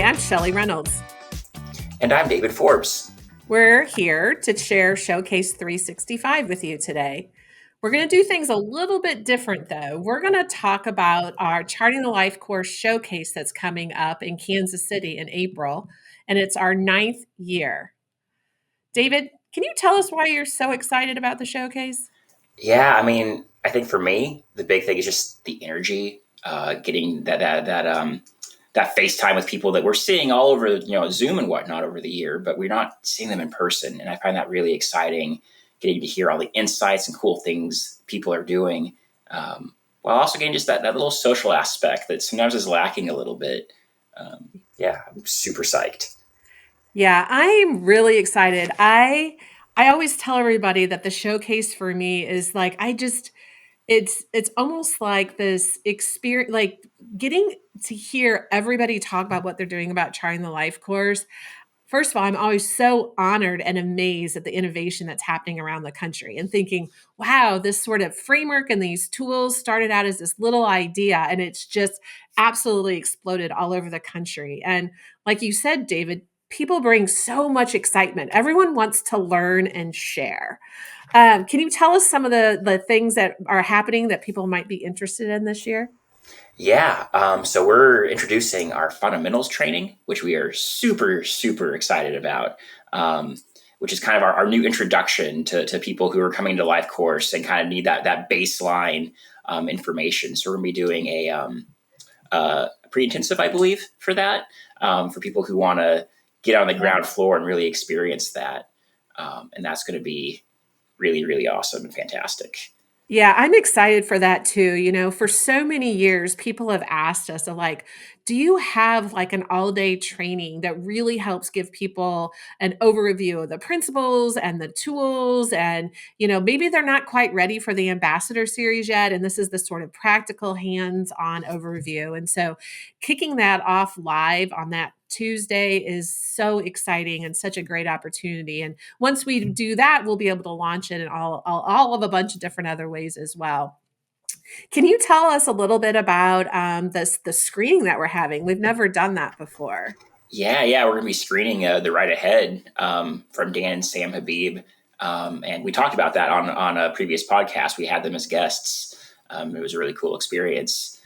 I'm Sheli Reynolds. And I'm David Forbes. We're here to share Showcase 365 with you today. We're going to do things a little bit different, though. We're going to talk about our Charting the LifeCourse Showcase that's coming up in Kansas City in April, and it's our 9th year. David, can you tell us why you're so excited about the showcase? Yeah, I think for me, the big thing is just the energy, getting that FaceTime with people that we're seeing all over, Zoom and whatnot over the year, but we're not seeing them in person. And I find that really exciting, getting to hear all the insights and cool things people are doing, while also getting just that little social aspect that sometimes is lacking a little bit. Yeah, I'm super psyched. Yeah, I'm really excited. I always tell everybody that the showcase for me is like it's almost like this experience, like getting to hear everybody talk about what they're doing about charting the life course. First of all, I'm always so honored and amazed at the innovation that's happening around the country and thinking, wow, this sort of framework and these tools started out as this little idea and it's just absolutely exploded all over the country. And like you said, David, people bring so much excitement. Everyone wants to learn and share. Can you tell us some of the things that are happening that people might be interested in this year? Yeah, so we're introducing our fundamentals training, which we are super, super excited about, which is kind of our new introduction to people who are coming to Life Course and kind of need that baseline information. So we're going to be doing a pre-intensive, I believe, for that, for people who want to get on the ground floor and really experience that. And that's going to be really, really awesome and fantastic. Yeah, I'm excited for that too. You know, for so many years, people have asked us, like, do you have like an all day training that really helps give people an overview of the principles and the tools? And, maybe they're not quite ready for the ambassador series yet. And this is the sort of practical hands on overview. And so kicking that off live on that Tuesday is so exciting and such a great opportunity. And once we do that, we'll be able to launch it in all of a bunch of different other ways as well. Can you tell us a little bit about the screening that we're having? We've never done that before. Yeah, we're going to be screening The Right Ahead from Dan and Sam Habib. And we talked about that on a previous podcast. We had them as guests. It was a really cool experience.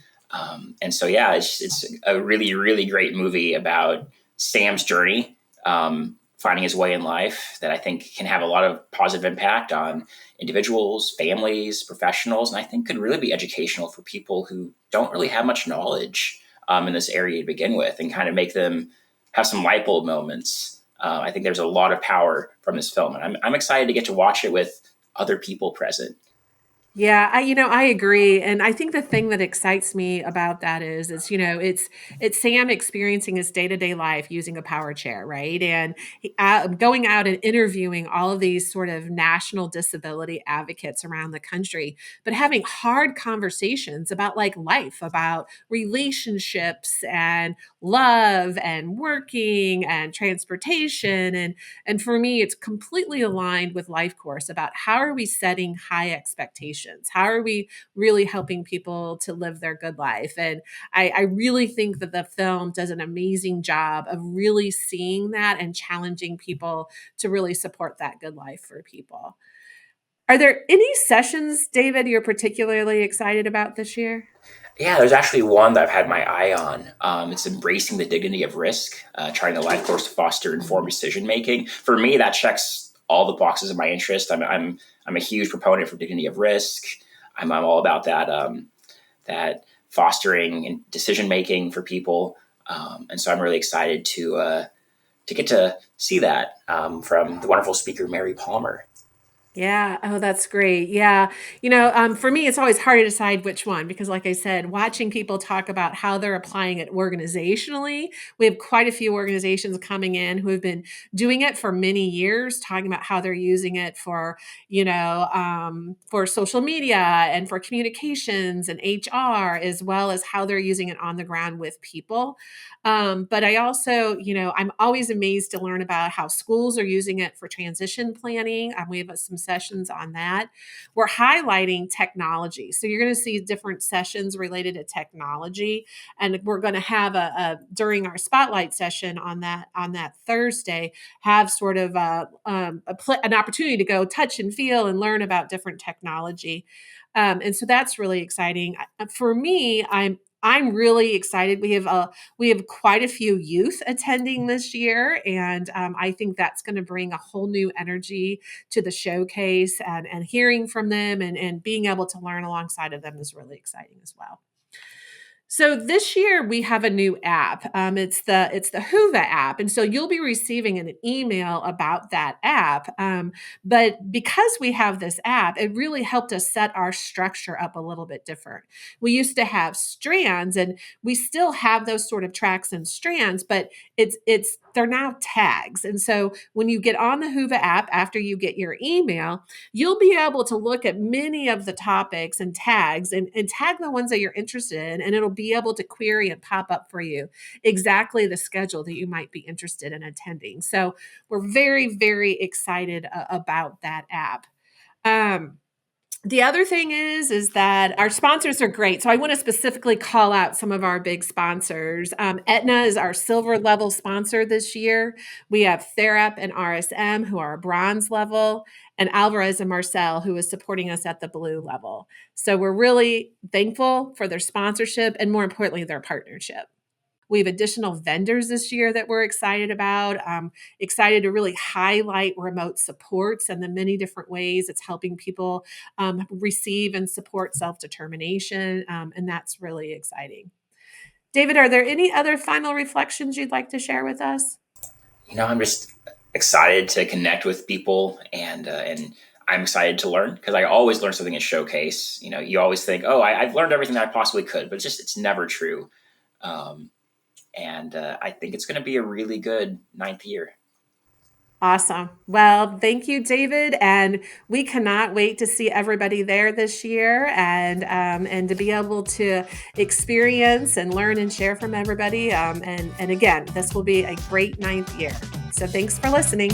And so, yeah, it's a really, really great movie about Sam's journey, finding his way in life that I think can have a lot of positive impact on individuals, families, professionals, and I think could really be educational for people who don't really have much knowledge in this area to begin with, and kind of make them have some light bulb moments. I think there's a lot of power from this film, and I'm excited to get to watch it with other people present. Yeah, I agree, and I think the thing that excites me about that is, it's Sam experiencing his day to day life using a power chair, right? And going out and interviewing all of these sort of national disability advocates around the country, but having hard conversations about like life, about relationships and love and working and transportation, and for me, it's completely aligned with Life Course about how are we setting high expectations. How are we really helping people to live their good life? And I really think that the film does an amazing job of really seeing that and challenging people to really support that good life for people. Are there any sessions, David, you're particularly excited about this year? Yeah, there's actually one that I've had my eye on. It's embracing the dignity of risk, trying the life course to foster informed decision making. For me, that checks all the boxes of my interest. I'm a huge proponent for dignity of risk. I'm all about that fostering and decision making for people, and so I'm really excited to get to see that from the wonderful speaker Mary Palmer. Yeah. Oh, that's great. Yeah. For me, it's always hard to decide which one because, like I said, watching people talk about how they're applying it organizationally, we have quite a few organizations coming in who have been doing it for many years, talking about how they're using it for social media and for communications and HR, as well as how they're using it on the ground with people. But I also, I'm always amazed to learn about how schools are using it for transition planning. We have some sessions on that. We're highlighting technology. So you're going to see different sessions related to technology. And we're going to have during our spotlight session on that Thursday, have sort of an opportunity to go touch and feel and learn about different technology. And so that's really exciting. For me, I'm really excited. We have quite a few youth attending this year, and I think that's going to bring a whole new energy to the showcase, and hearing from them and being able to learn alongside of them is really exciting as well. So this year we have a new app. It's the Whova app, and so you'll be receiving an email about that app. But because we have this app, it really helped us set our structure up a little bit different. We used to have strands, and we still have those sort of tracks and strands, but they're now tags. And so when you get on the Whova app after you get your email, you'll be able to look at many of the topics and tags and tag the ones that you're interested in, and it'll be able to query and pop up for you exactly the schedule that you might be interested in attending. So we're very, very excited about that app. The other thing is that our sponsors are great. So I want to specifically call out some of our big sponsors. Aetna is our silver level sponsor this year. We have Therap and RSM, who are a bronze level, and Alvarez and Marcel, who is supporting us at the blue level. So we're really thankful for their sponsorship and, more importantly, their partnership. We have additional vendors this year that we're excited about. Excited to really highlight remote supports and the many different ways it's helping people receive and support self-determination. And that's really exciting. David, are there any other final reflections you'd like to share with us? I'm just excited to connect with people, and I'm excited to learn, because I always learn something at Showcase. You always think, oh, I've learned everything that I possibly could, but it's never true. And I think it's going to be a really good 9th year. Awesome. Well, thank you, David. And we cannot wait to see everybody there this year, and to be able to experience and learn and share from everybody. And again, this will be a great 9th year. So thanks for listening.